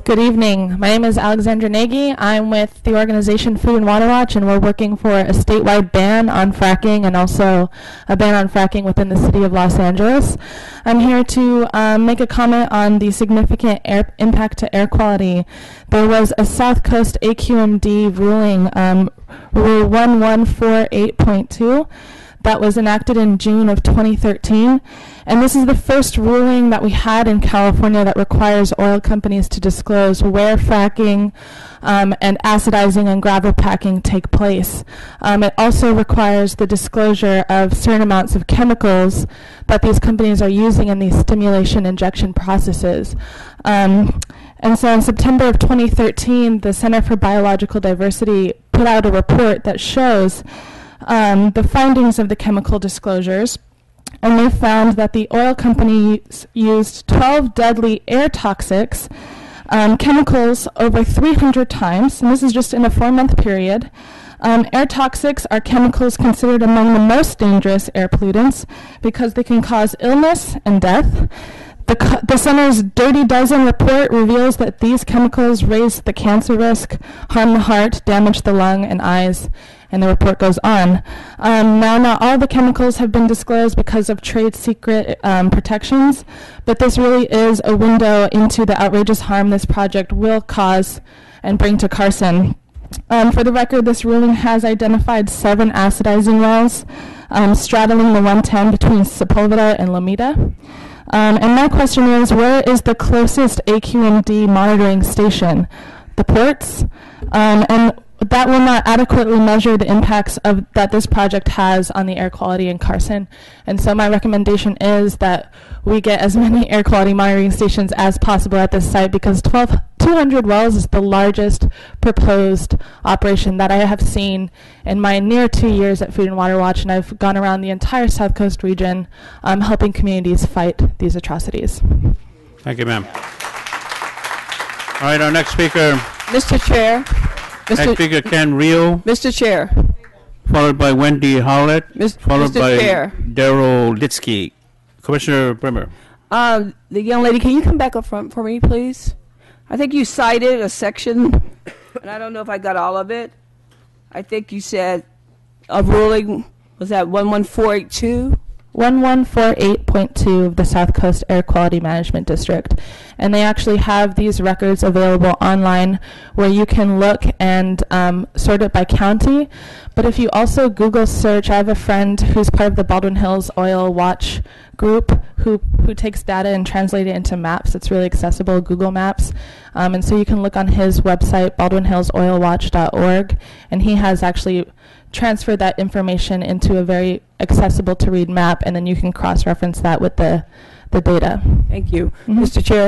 Good evening. My name is Alexandra Nagy. I'm with the organization Food and Water Watch, and we're working for a statewide ban on fracking and also a ban on fracking within the city of Los Angeles. I'm here to make a comment on the significant impact to air quality. There was a South Coast AQMD ruling, Rule 1148.2, that was enacted in June of 2013. And this is the first ruling that we had in California that requires oil companies to disclose where fracking and acidizing and gravel packing take place. It also requires the disclosure of certain amounts of chemicals that these companies are using in these stimulation injection processes. And so in September of 2013, the Center for Biological Diversity put out a report that shows the findings of the chemical disclosures, and they found that the oil companies used 12 deadly air toxics chemicals over 300 times, and this is just in a 4-month period. Air toxics are chemicals considered among the most dangerous air pollutants because they can cause illness and death. The Center's Dirty Dozen report reveals that these chemicals raise the cancer risk, harm the heart, damage the lung and eyes, and the report goes on. Now, not all the chemicals have been disclosed because of trade secret protections, but this really is a window into the outrageous harm this project will cause and bring to Carson. For the record, this ruling has identified 7 acidizing wells straddling the 110 between Sepulveda and Lomita. And my question is, where is the closest AQMD monitoring station? The ports? And that will not adequately measure the impacts that this project has on the air quality in Carson. And so my recommendation is that we get as many air quality monitoring stations as possible at this site, because 200 wells is the largest proposed operation that I have seen in my near 2 years at Food and Water Watch, and I've gone around the entire South Coast region helping communities fight these atrocities. Thank you, ma'am. All right, our next speaker. Mr. Chair. Next speaker, Ken Rio. Mr. Chair. Followed by Wendy Howlett. Followed Mr. by Chair. Daryl Litsky. Commissioner Brimmer. The young lady, can you come back up front for me, please? I think you cited a section, and I don't know if I got all of it. I think you said a ruling, was that 11482? 1148.2 of the South Coast Air Quality Management District. And they actually have these records available online where you can look and sort it by county. But if you also Google search, I have a friend who's part of the Baldwin Hills Oil Watch group who takes data and translates it into maps. It's really accessible, Google Maps. And so you can look on his website, baldwinhillsoilwatch.org, and he has actually transfer that information into a very accessible to read map, and then you can cross-reference that with the data. Thank you. Mr. Chair.